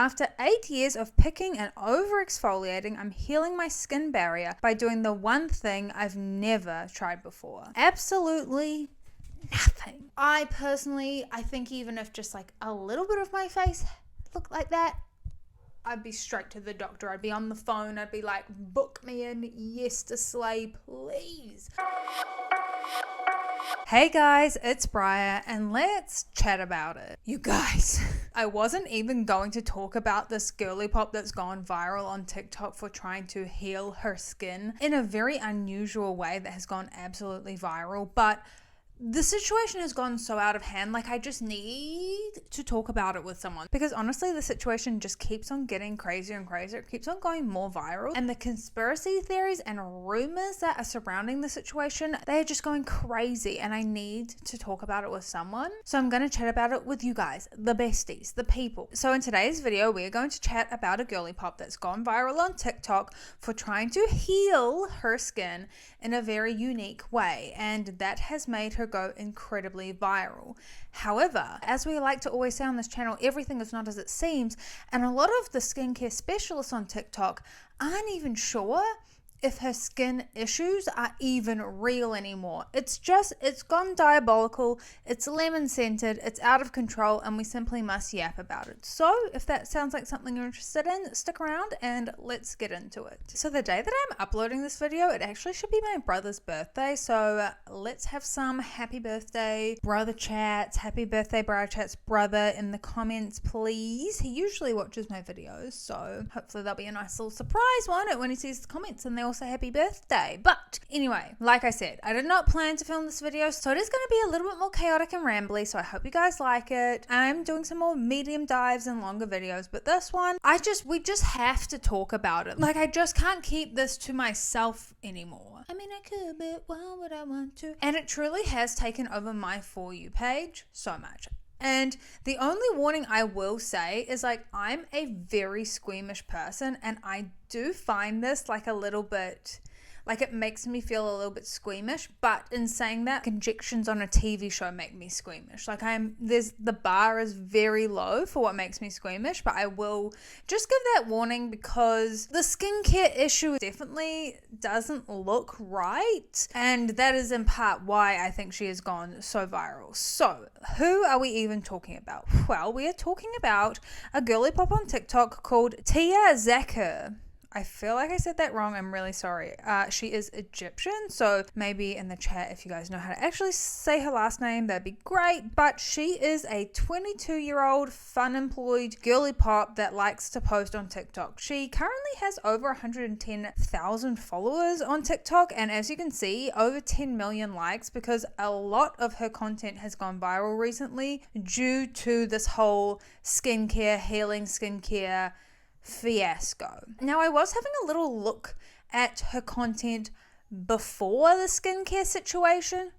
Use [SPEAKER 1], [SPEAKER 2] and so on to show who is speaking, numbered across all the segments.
[SPEAKER 1] After 8 years of picking and over exfoliating, I'm healing my skin barrier by doing the one thing I've never tried before. Absolutely nothing. I think even if just like a little bit of my face looked like that, I'd be straight to the doctor. I'd be on the phone. I'd be like, book me in yesterday, please. Hey guys, it's Briar and let's chat about it. You guys, I wasn't even going to talk about this girly pop that's gone viral on TikTok for trying to heal her skin in a very unusual way that has gone absolutely viral, but the situation has gone so out of hand, like I just need to talk about it with someone because honestly the situation just keeps on getting crazier and crazier. It keeps on going more viral and the conspiracy theories and rumors that are surrounding the situation, they are just going crazy and I need to talk about it with someone. So I'm going to chat about it with you guys, the besties, the people. So in today's video, we're going to chat about a girly pop that's gone viral on TikTok for trying to heal her skin in a very unique way, and that has made her go incredibly viral. However, as we like to always say on this channel, everything is not as it seems, and a lot of the skincare specialists on TikTok aren't even sure if her skin issues are even real anymore. It's gone diabolical, it's lemon scented, it's out of control, and we simply must yap about it. So if that sounds like something you're interested in, stick around and let's get into it. So the day that I'm uploading this video, it actually should be my brother's birthday, so let's have some happy birthday brother chats, happy birthday Briar chats brother in the comments please. He usually watches my videos, so hopefully there'll be a nice little surprise, won't it, when he sees the comments and they'll say happy birthday. But anyway, like I said, I did not plan to film this video, so it is going to be a little bit more chaotic and rambly, so I hope you guys like it. I'm doing some more medium dives and longer videos, but this one, we just have to talk about it. Like, I just can't keep this to myself anymore. I mean, I could, but why would I want to? And it truly has taken over my For You page so much. And the only warning I will say is, like, I'm a very squeamish person and I do find this like a little bit, like it makes me feel a little bit squeamish, but in saying that, injections on a TV show make me squeamish. Like the bar is very low for what makes me squeamish, but I will just give that warning because the skincare issue definitely doesn't look right. And that is in part why I think she has gone so viral. So who are we even talking about? Well, we are talking about a girly pop on TikTok called Tia Zakir. I feel like I said that wrong. I'm really sorry. She is Egyptian, so maybe in the chat if you guys know how to actually say her last name, that'd be great. But she is a 22-year-old fun-employed girly pop that likes to post on TikTok. She currently has over 110,000 followers on TikTok, and as you can see, over 10 million likes because a lot of her content has gone viral recently due to this whole healing skincare fiasco. Now, I was having a little look at her content before the skincare situation.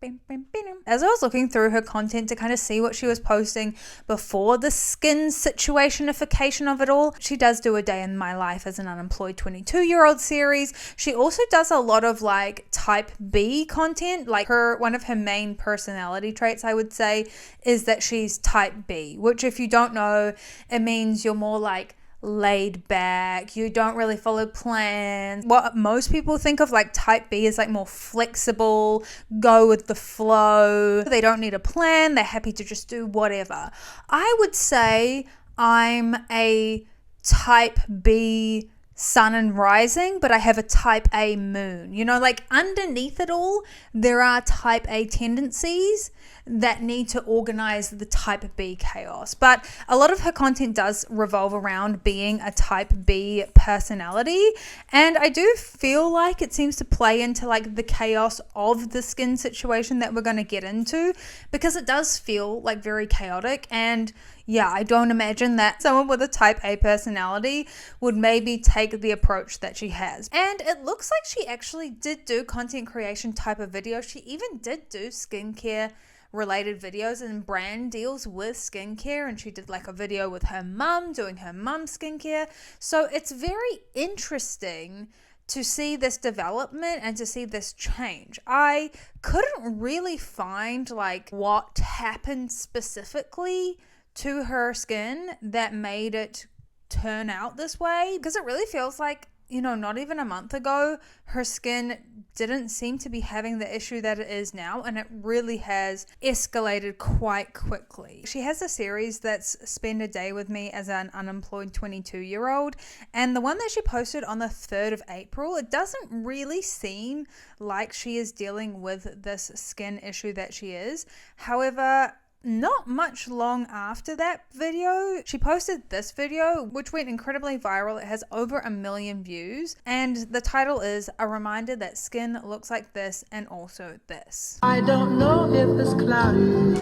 [SPEAKER 1] As I was looking through her content to kind of see what she was posting before the skin situationification of it all, she does do a day in my life as an unemployed 22-year-old series. She also does a lot of like type B content. Like one of her main personality traits, I would say, is that she's type B, which if you don't know, it means you're more like laid back, you don't really follow plans. What most people think of like type B is like more flexible, go with the flow. They don't need a plan, they're happy to just do whatever. I would say I'm a type B sun and rising, but I have a type A moon. You know, like underneath it all, there are type A tendencies that need to organize the type B chaos. But a lot of her content does revolve around being a type B personality. And I do feel like it seems to play into like the chaos of the skin situation that we're going to get into, because it does feel like very chaotic. And yeah, I don't imagine that someone with a type A personality would maybe take the approach that she has. And it looks like she actually did do content creation type of videos. She even did do skincare related videos and brand deals with skincare, and she did like a video with her mum doing her mum's skincare. So it's very interesting to see this development and to see this change. I couldn't really find like what happened specifically to her skin that made it turn out this way, because it really feels like, you know, not even a month ago, her skin didn't seem to be having the issue that it is now, and it really has escalated quite quickly. She has a series that's Spend a Day with Me as an Unemployed 22-year-old, and the one that she posted on the 3rd of April, it doesn't really seem like she is dealing with this skin issue that she is. However, not much long after that video, she posted this video, which went incredibly viral. It has over 1 million views, and the title is A Reminder That Skin Looks Like This and Also This.
[SPEAKER 2] I don't know if it's cloudy.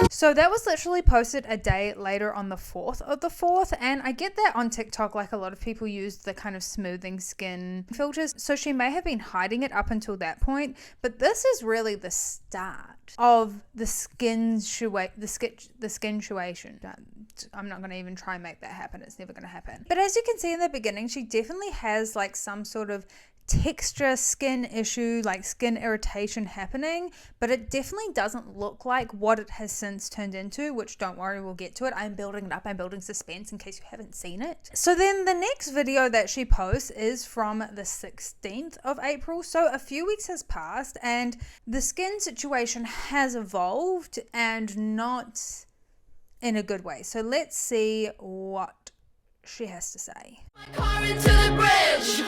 [SPEAKER 1] So that was literally posted a day later on the 4th of the 4th, and I get that on TikTok, like a lot of people use the kind of smoothing skin filters, so she may have been hiding it up until that point, but this is really the start of the skin situation. I'm not going to even try and make that happen. It's never going to happen. But as you can see in the beginning, she definitely has like some sort of texture skin issue, like skin irritation happening, but it definitely doesn't look like what it has since turned into, which don't worry, we'll get to it. I'm building it up. I'm building suspense in case you haven't seen it. So then the next video that she posts is from the 16th of April. So a few weeks has passed and the skin situation has evolved, and not in a good way. So let's see what she has to say.
[SPEAKER 3] My car into the bridge.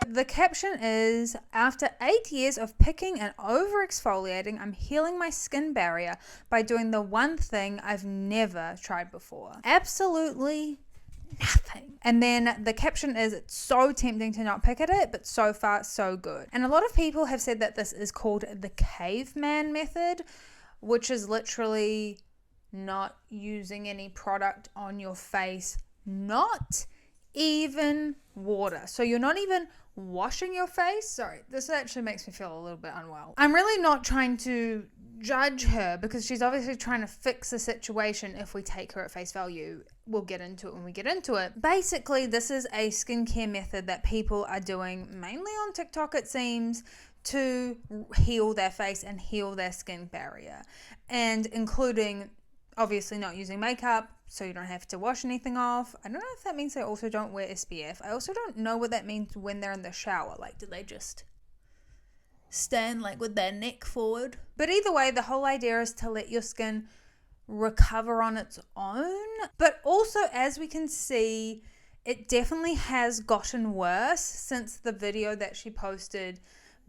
[SPEAKER 1] The caption is, after 8 years of picking and over exfoliating, I'm healing my skin barrier by doing the one thing I've never tried before. Absolutely nothing. And then the caption is, it's so tempting to not pick at it, but so far so good. And a lot of people have said that this is called the Caveman method, which is literally not using any product on your face, not even water. So you're not even washing your face. Sorry, this actually makes me feel a little bit unwell. I'm really not trying to judge her because she's obviously trying to fix the situation if we take her at face value. We'll get into it when we get into it. Basically, this is a skincare method that people are doing mainly on TikTok, it seems, to heal their face and heal their skin barrier, and including obviously not using makeup, so you don't have to wash anything off. I don't know if that means they also don't wear SPF. I also don't know what that means when they're in the shower. Like, do they just stand like with their neck forward? But either way, the whole idea is to let your skin recover on its own. But also, as we can see, it definitely has gotten worse since the video that she posted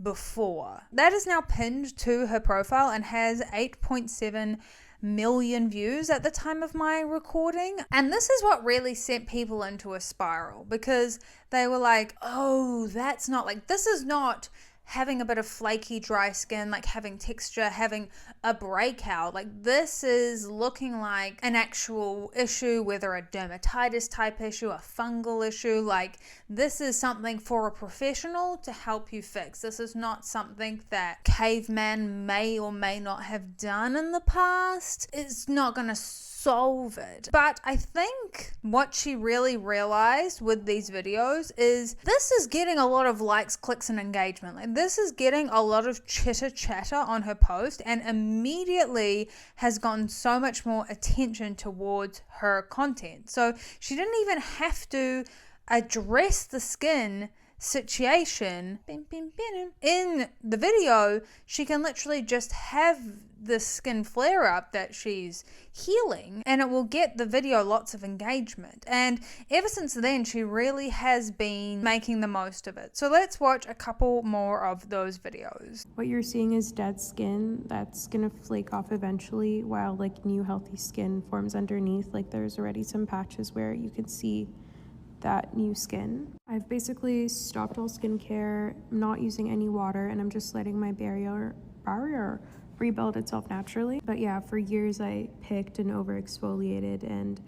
[SPEAKER 1] before. That is now pinned to her profile and has 8.7 million views at the time of my recording. And this is what really sent people into a spiral, because they were like, oh, that's not like, this is not having a bit of flaky dry skin, like having texture, having a breakout. Like, this is looking like an actual issue, whether a dermatitis type issue, a fungal issue. Like, this is something for a professional to help you fix. This is not something that Caveman may or may not have done in the past. It's not going to solve it. But I think what she really realized with these videos is this is getting a lot of likes, clicks, and engagement. Like, this is getting a lot of chitter chatter on her post, and immediately has gotten so much more attention towards her content. So she didn't even have to address the skin situation in the video. She can literally just have the skin flare up that she's healing, and it will get the video lots of engagement. And ever since then, she really has been making the most of it. So let's watch a couple more of those videos.
[SPEAKER 4] What you're seeing is dead skin that's gonna flake off eventually, while like new healthy skin forms underneath. Like, there's already some patches where you can see that new skin. I've basically stopped all skincare, I'm not using any water, and I'm just letting my barrier rebuild itself naturally. But yeah, for years I picked and over exfoliated and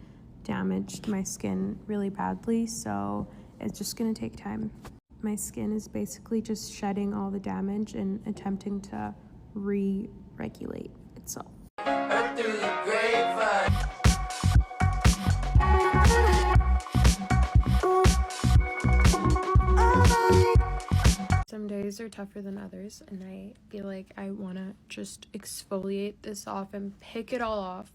[SPEAKER 4] damaged my skin really badly, so it's just gonna take time. My skin is basically just shedding all the damage and attempting to re-regulate itself.
[SPEAKER 3] Earth through the grapevine.
[SPEAKER 4] days are tougher than others, and I feel like I want to just exfoliate this off and pick it all off.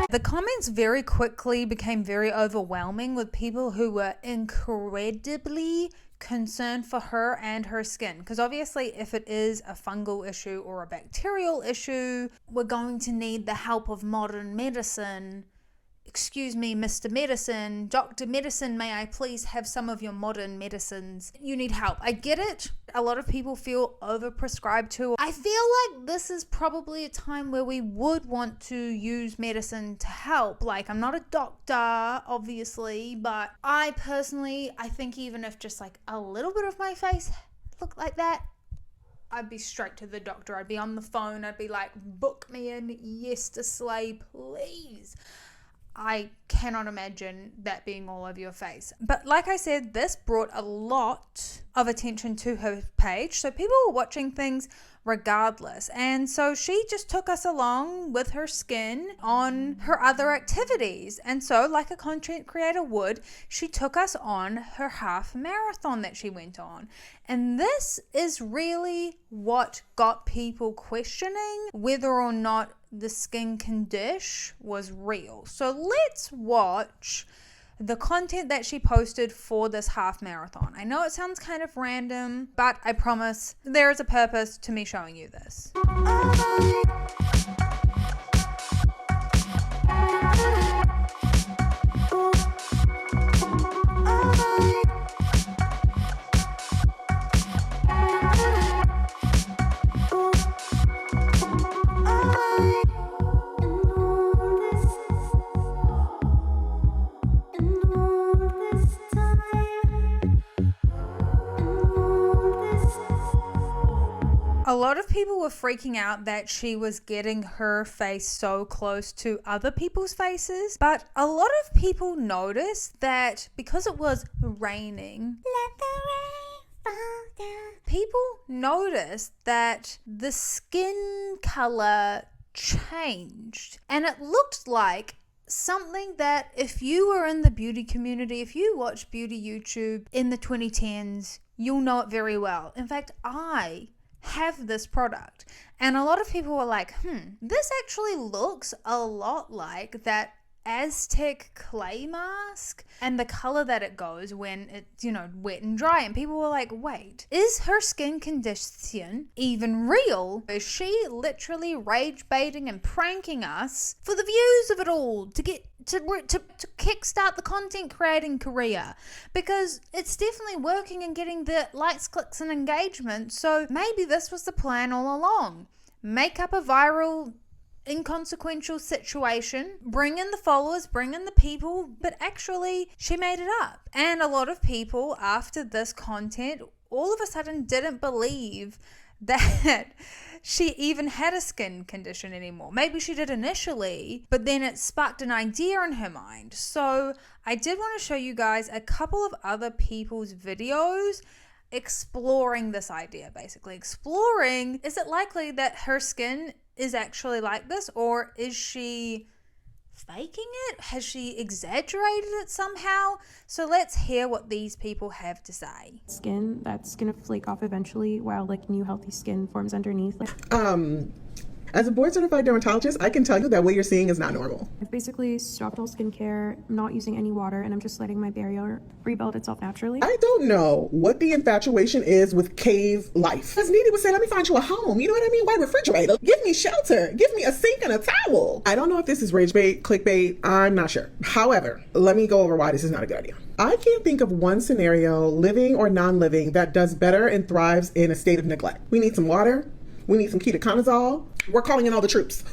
[SPEAKER 1] The comments very quickly became very overwhelming with people who were incredibly concerned for her and her skin, because obviously if it is a fungal issue or a bacterial issue, we're going to need the help of modern medicine. Excuse me, Mr. Medicine, Dr. Medicine, may I please have some of your modern medicines? You need help. I get it. A lot of people feel overprescribed to. I feel like this is probably a time where we would want to use medicine to help. Like, I'm not a doctor, obviously, but I think even if just like a little bit of my face looked like that, I'd be straight to the doctor. I'd be on the phone. I'd be like, book me in yesterday, please. I cannot imagine that being all over your face. But like I said, this brought a lot of attention to her page. So people were watching things regardless. And so she just took us along with her skin on her other activities. And so, like a content creator would, she took us on her half marathon that she went on. And this is really what got people questioning whether or not the skin condition was real. So let's watch the content that she posted for this half marathon. I know it sounds kind of random, but I promise there is a purpose to me showing you this. A lot of people were freaking out that she was getting her face so close to other people's faces, but a lot of people noticed that because it was raining, let the rain fall down, people noticed that the skin color changed, and it looked like something that if you were in the beauty community, if you watched beauty YouTube in the 2010s, you'll know it very well. In fact, I have this product, and a lot of people were like, this actually looks a lot like that Aztec clay mask and the color that it goes when it's, wet and dry. And people were like, wait, is her skin condition even real? Is she literally rage baiting and pranking us for the views of it all to get to kickstart the content creating career? Because it's definitely working and getting the likes, clicks, and engagement. So maybe this was the plan all along. Make up a viral, inconsequential situation, bring in the followers, bring in the people, but actually she made it up. And a lot of people after this content all of a sudden didn't believe that she even had a skin condition anymore. Maybe she did initially, but then it sparked an idea in her mind. So I did want to show you guys a couple of other people's videos exploring this idea, basically exploring, is it likely that her skin is actually like this, or is she faking it? Has she exaggerated it somehow? So let's hear what these people have to say.
[SPEAKER 4] Skin that's gonna flake off eventually while like new healthy skin forms underneath.
[SPEAKER 5] As a board certified dermatologist, I can tell you that what you're seeing is not normal.
[SPEAKER 4] I've basically stopped all skincare, I'm not using any water, and I'm just letting my barrier rebuild itself naturally.
[SPEAKER 5] I don't know what the infatuation is with cave life. As Needy would say, let me find you a home. You know what I mean? Why refrigerator? Give me shelter. Give me a sink and a towel. I don't know if this is rage bait, clickbait. I'm not sure. However, let me go over why this is not a good idea. I can't think of one scenario, living or non-living, that does better and thrives in a state of neglect. We need some water. We need some ketoconazole. We're calling in all the troops.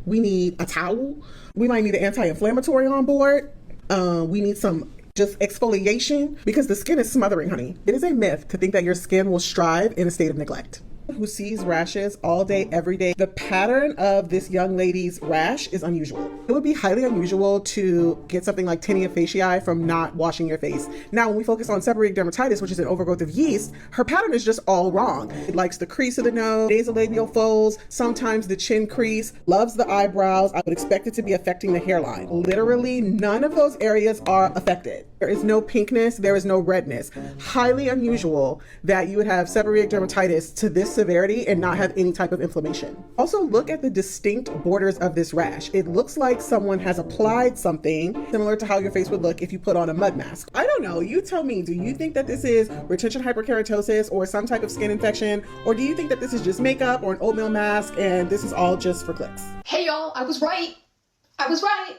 [SPEAKER 5] We need a towel. We might need an anti-inflammatory on board. We need some just exfoliation because the skin is smothering, honey. It is a myth to think that your skin will strive in a state of neglect. who sees rashes all day, every day. The pattern of this young lady's rash is unusual. It would be highly unusual to get something like tinea faciae from not washing your face. Now, when we focus on seborrheic dermatitis, which is an overgrowth of yeast, her pattern is just all wrong. It likes the crease of the nose, nasolabial folds, sometimes the chin crease, loves the eyebrows. I would expect it to be affecting the hairline. Literally, none of those areas are affected. There is no pinkness, there is no redness. Highly unusual that you would have seborrheic dermatitis to this severity and not have any type of inflammation. Also, look at the distinct borders of this rash. It looks like someone has applied something similar to how your face would look if you put on a mud mask. I don't know, you tell me, do you think that this is retention hyperkeratosis or some type of skin infection? Or do you think that this is just makeup or an oatmeal mask and this is all just for clicks?
[SPEAKER 6] Hey y'all, I was right. I was right.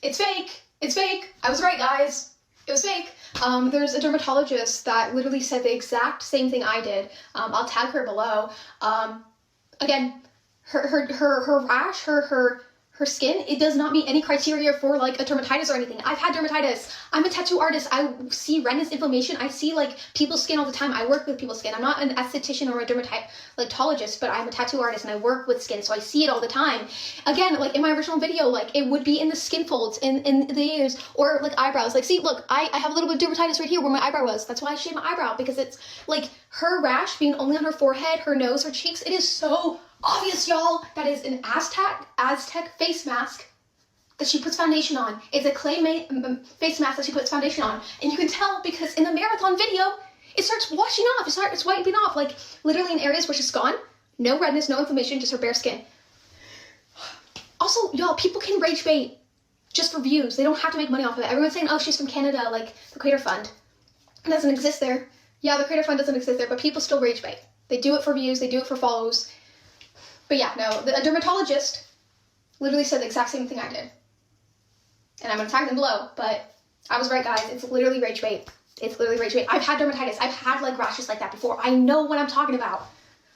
[SPEAKER 6] It's fake. It's fake. I was right, guys. It was fake. There's a dermatologist that literally said the exact same thing I did. I'll tag her below. Again, her rash, her skin, it does not meet any criteria for like a dermatitis or anything. I've had dermatitis. I'm a tattoo artist. I see redness, inflammation. I see like people's skin all the time. I work with people's skin. I'm not an esthetician or a dermatologist, but I'm a tattoo artist and I work with skin, so I see it all the time. Again, like in my original video, like it would be in the skin folds, in the ears, or like eyebrows. Like, see, look, I have a little bit of dermatitis right here where my eyebrow was. That's why I shaved my eyebrow, because it's like her rash being only on her forehead, her nose, her cheeks. It is so obvious, y'all. That is an Aztec face mask that she puts foundation on. It's a clay face mask that she puts foundation on. And you can tell because in the marathon video, it starts washing off. It starts wiping off, like literally in areas where she's gone. No redness, no inflammation, just her bare skin. Also, y'all, people can rage bait just for views. They don't have to make money off of it. Everyone's saying, oh, she's from Canada, like the Creator Fund. It doesn't exist there. Yeah, the Creator Fund doesn't exist there, but people still rage bait. They do it for views, they do it for follows. But yeah, no, a dermatologist literally said the exact same thing I did. And I'm gonna tag them below, but I was right, guys. It's literally rage bait. It's literally rage bait. I've had dermatitis. I've had like rashes like that before. I know what I'm talking about.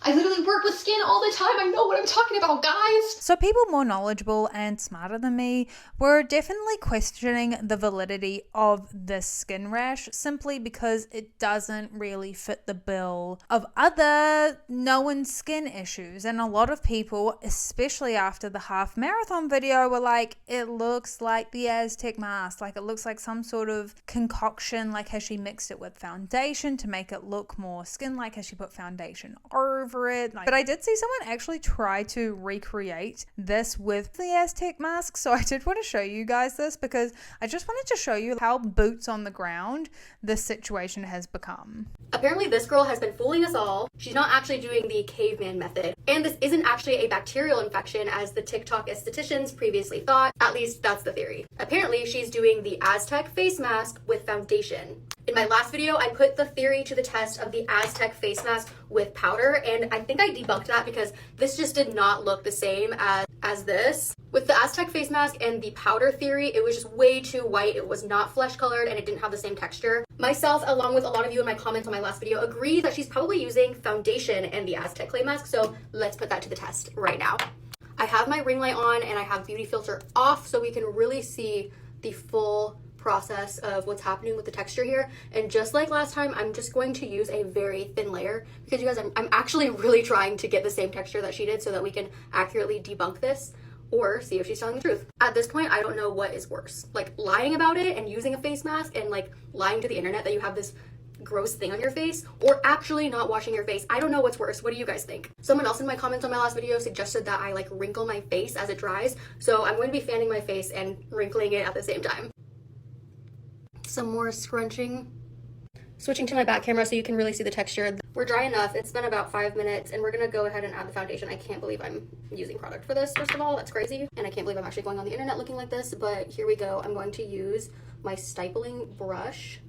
[SPEAKER 6] I literally work with skin all the time. I know what I'm talking about, guys.
[SPEAKER 1] So people more knowledgeable and smarter than me were definitely questioning the validity of this skin rash simply because it doesn't really fit the bill of other known skin issues. And a lot of people, especially after the half marathon video, were like, it looks like the Aztec mask. Like it looks like some sort of concoction. Like has she mixed it with foundation to make it look more skin-like? Has she put foundation over it? But I did see someone actually try to recreate this with the Aztec mask, so I did want to show you guys this because I just wanted to show you how boots on the ground this situation has become.
[SPEAKER 7] Apparently this girl has been fooling us all. She's not actually doing the caveman method. And this isn't actually a bacterial infection as the TikTok estheticians previously thought. At least that's the theory. Apparently she's doing the Aztec face mask with foundation. In my last video, I put the theory to the test of the Aztec face mask with powder, and I think I debunked that because this just did not look the same as this. With the Aztec face mask and the powder theory, it was just way too white. It was not flesh colored and it didn't have the same texture. Myself, along with a lot of you in my comments on my last video, agree that she's probably using foundation and the Aztec clay mask, so let's put that to the test right now. I have my ring light on and I have beauty filter off so we can really see the full process of what's happening with the texture here. And just like last time, I'm just going to use a very thin layer because you guys, I'm actually really trying to get the same texture that she did so that we can accurately debunk this or see if she's telling the truth. At this point, I don't know what is worse, like lying about it and using a face mask and like lying to the internet that you have this gross thing on your face, or actually not washing your face. I don't know what's worse. What do you guys think? Someone else in my comments on my last video suggested that I like wrinkle my face as it dries, so I'm going to be fanning my face and wrinkling it at the same time. Some more scrunching. Switching to my back camera so you can really see the texture. We're dry enough. It's been about 5 minutes and we're gonna go ahead and add the foundation. I can't believe I'm using product for this, first of all. That's crazy. And I can't believe I'm actually going on the internet looking like this, but here we go. I'm going to use my stippling brush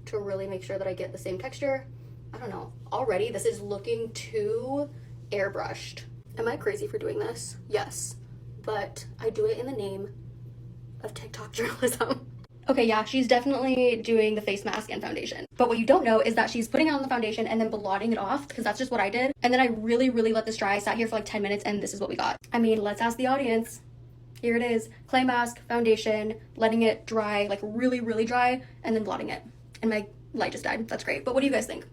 [SPEAKER 7] to really make sure that I get the same texture. I don't know. Already this is looking too airbrushed. Am I crazy for doing this? Yes. But I do it in the name of TikTok journalism. Okay, yeah, she's definitely doing the face mask and foundation. But what you don't know is that she's putting on the foundation and then blotting it off, because that's just what I did. And then I really let this dry. I sat here for like 10 minutes and this is what we got. I mean, let's ask the audience. Here it is. Clay mask, foundation, letting it dry, like really dry, and then blotting it. And my light just died. That's great. But what do you guys think?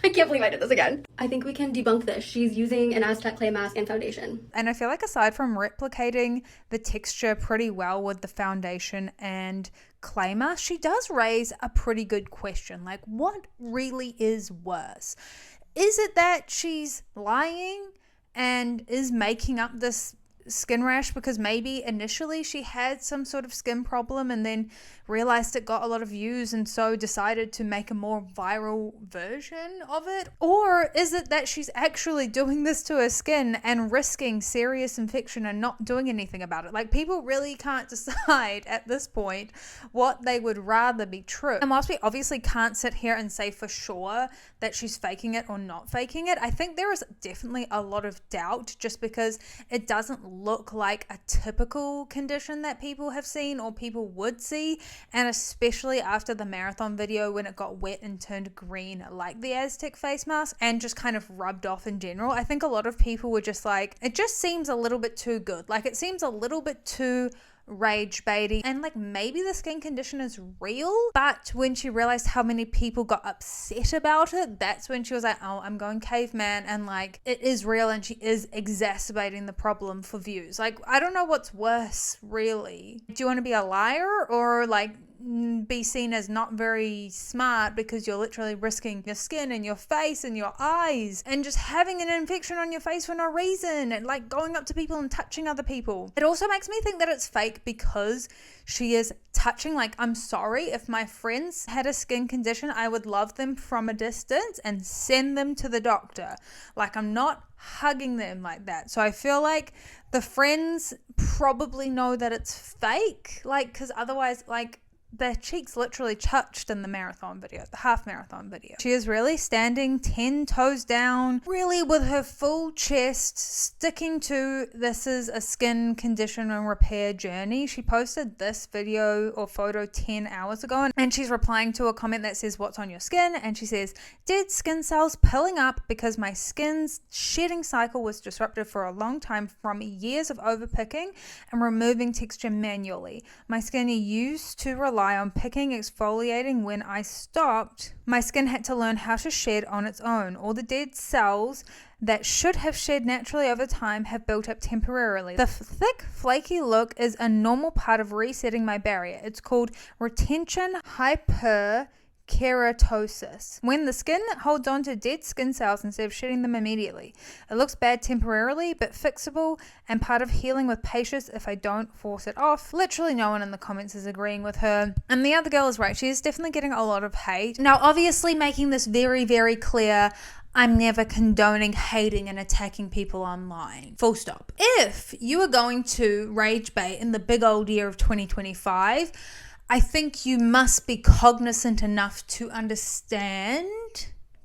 [SPEAKER 7] I can't believe I did this again. I think we can debunk this. She's using an Aztec clay mask and foundation.
[SPEAKER 1] And I feel like aside from replicating the texture pretty well with the foundation and clay mask, she does raise a pretty good question. Like, what really is worse? Is it that she's lying and is making up this skin rash because maybe initially she had some sort of skin problem and then realized it got a lot of views and so decided to make a more viral version of it? Or is it that she's actually doing this to her skin and risking serious infection and not doing anything about it? Like, people really can't decide at this point what they would rather be true. And whilst we obviously can't sit here and say for sure that she's faking it or not faking it, I think there is definitely a lot of doubt just because it doesn't look like a typical condition that people have seen or people would see. And especially after the marathon video when it got wet and turned green like the Aztec face mask and just kind of rubbed off in general, I think a lot of people were just like, it just seems a little bit too good. Like, it seems a little bit too rage baiting, and like maybe the skin condition is real. But when she realized how many people got upset about it, that's when she was like, oh, I'm going caveman, and like it is real and she is exacerbating the problem for views. Like, I don't know what's worse really. Do you want to be a liar or like be seen as not very smart because you're literally risking your skin and your face and your eyes and just having an infection on your face for no reason and like going up to people and touching other people? It also makes me think that it's fake because she is touching. Like, I'm sorry, if my friends had a skin condition, I would love them from a distance and send them to the doctor. Like, I'm not hugging them like that. So I feel like the friends probably know that it's fake, like, because otherwise, like, their cheeks literally touched in the marathon video, the half marathon video. She is really standing 10 toes down, really with her full chest, sticking to this is a skin condition and repair journey. She posted this video or photo 10 hours ago and she's replying to a comment that says, what's on your skin? And she says, dead skin cells pilling up because my skin's shedding cycle was disrupted for a long time from years of overpicking and removing texture manually. My skin used to rely on picking, exfoliating. When I stopped, my skin had to learn how to shed on its own. All the dead cells that should have shed naturally over time have built up temporarily. The thick, flaky look is a normal part of resetting my barrier. It's called retention hyperkeratosis, when the skin holds on to dead skin cells instead of shedding them immediately. It looks bad temporarily, but fixable and part of healing with patience if I don't force it off. Literally no one in the comments is agreeing with her. And the other girl is right. She is definitely getting a lot of hate. Now, obviously making this very, very clear, I'm never condoning hating and attacking people online. Full stop. If you are going to rage bait in the big old year of 2025, I think you must be cognizant enough to understand,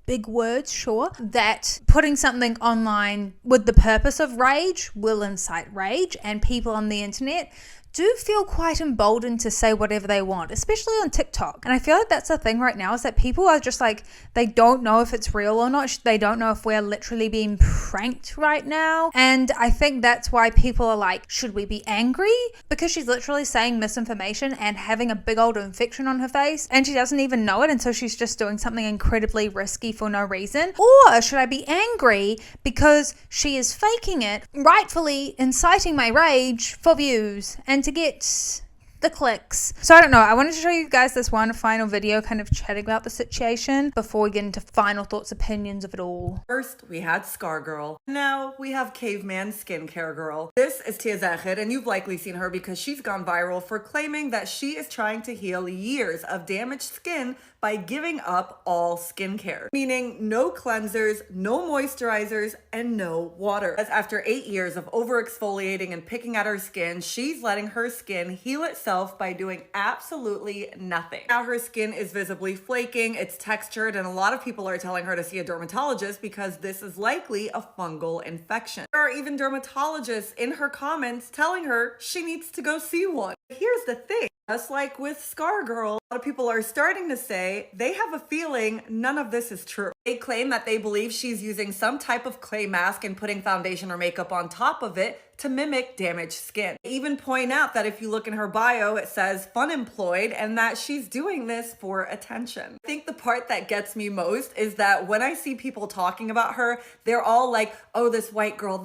[SPEAKER 1] big words, sure, that putting something online with the purpose of rage will incite rage, and people on the internet do feel quite emboldened to say whatever they want, especially on TikTok. And I feel like that's the thing right now, is that people are just like, they don't know if it's real or not. They don't know if we're literally being pranked right now. And I think that's why people are like, should we be angry? Because she's literally saying misinformation and having a big old infection on her face and she doesn't even know it, and so she's just doing something incredibly risky for no reason. Or should I be angry because she is faking it, rightfully inciting my rage for views and to get the clicks? So I don't know. I wanted to show you guys this one final video kind of chatting about the situation before we get into final thoughts, opinions of it all.
[SPEAKER 8] First, we had Scar Girl. Now we have Caveman Skincare Girl. This is Tia Zahid, and you've likely seen her because she's gone viral for claiming that she is trying to heal years of damaged skin by giving up all skincare, meaning no cleansers, no moisturizers, and no water. As after 8 years of over exfoliating and picking at her skin, she's letting her skin heal itself by doing absolutely nothing. Now her skin is visibly flaking, it's textured, and a lot of people are telling her to see a dermatologist because this is likely a fungal infection. There are even dermatologists in her comments telling her she needs to go see one. Here's the thing. Just like with Scar Girl, a lot of people are starting to say they have a feeling none of this is true. They claim that they believe she's using some type of clay mask and putting foundation or makeup on top of it to mimic damaged skin. They even point out that if you look in her bio, it says fun employed and that she's doing this for attention. I think the part that gets me most is that when I see people talking about her, they're all like, oh, this white girl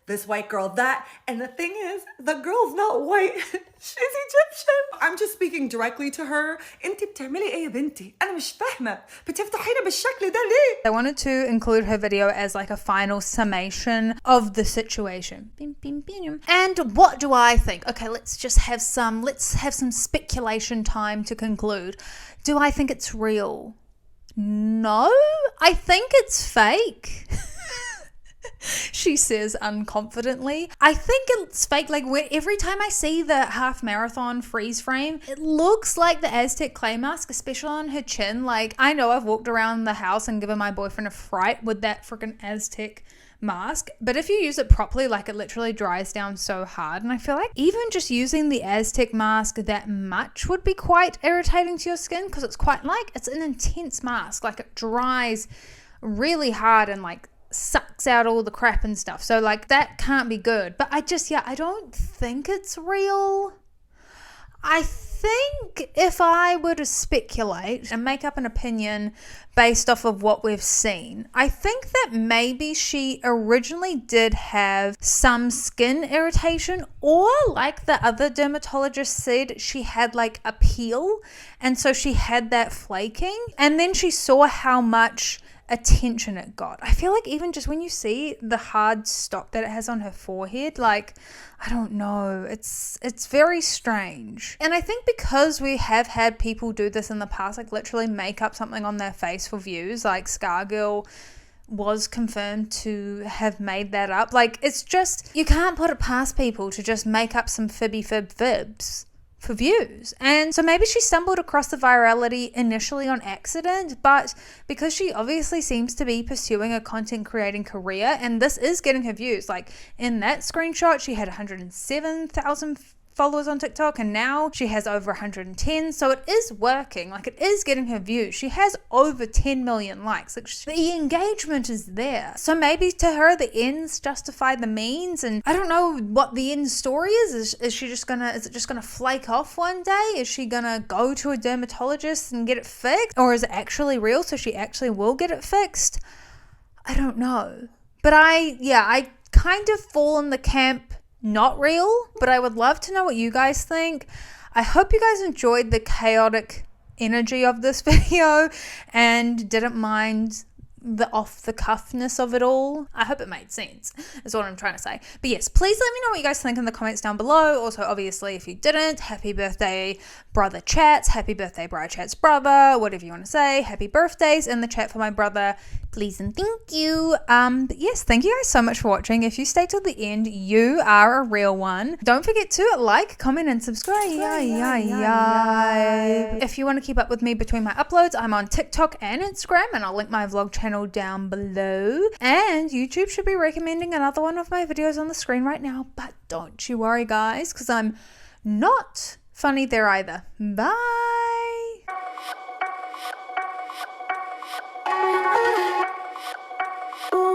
[SPEAKER 8] this white girl that. And the thing is, the girl's not white. She's Egyptian. I'm just speaking directly to her. انتي بتعملي ايه يا بنتي؟ أنا مش فاهمة. بتفتحينا بالشكل ده ليه؟
[SPEAKER 1] I wanted to include her video as like a final summation of the situation. And what do I think? Okay, let's have some speculation time to conclude. Do I think it's real? No, I think it's fake. She says unconfidently. I think it's fake. Like every time I see the half marathon freeze frame, it looks like the Aztec clay mask, especially on her chin. Like I know I've walked around the house and given my boyfriend a fright with that freaking Aztec mask, but if you use it properly, like it literally dries down so hard. And I feel like even just using the Aztec mask that much would be quite irritating to your skin, because it's an intense mask. Like it dries really hard and like sucks out all the crap and stuff. So like that can't be good. But I don't think it's real. I think if I were to speculate and make up an opinion based off of what we've seen, I think that maybe she originally did have some skin irritation, or like the other dermatologist said, she had like a peel, and so she had that flaking, and then she saw how much attention it got. I feel like even just when you see the hard stop that it has on her forehead, like I don't know, it's very strange. And I think because we have had people do this in the past, like literally make up something on their face for views, like Scargirl was confirmed to have made that up. Like it's just, you can't put it past people to just make up some fibs for views. And so maybe she stumbled across the virality initially on accident, but because she obviously seems to be pursuing a content creating career, and this is getting her views. Like in that screenshot, she had 107,000 followers on TikTok, and now she has over 110. So it is working. Like it is getting her views. She has over 10 million likes. Like the engagement is there. So maybe to her the ends justify the means, and I don't know what the end story is. Is it just gonna flake off one day? Is she gonna go to a dermatologist and get it fixed? Or is it actually real, so she actually will get it fixed? I don't know. But I kind of fall in the camp not real, but I would love to know what you guys think. I hope you guys enjoyed the chaotic energy of this video and didn't mind the off-the-cuffness of it all. I hope it made sense, is what I'm trying to say. But yes, please let me know what you guys think in the comments down below. Also, obviously, if you didn't, happy birthday, brother chats, happy birthday, brother chats, brother, whatever you want to say. Happy birthdays in the chat for my brother, please and thank you. But yes, thank you guys so much for watching. If you stay till the end, you are a real one. Don't forget to like, comment, and subscribe. If you want to keep up with me between my uploads, I'm on TikTok and Instagram, and I'll link my vlog channel down below. And YouTube should be recommending another one of my videos on the screen right now, but don't you worry guys, because I'm not funny there either. Bye.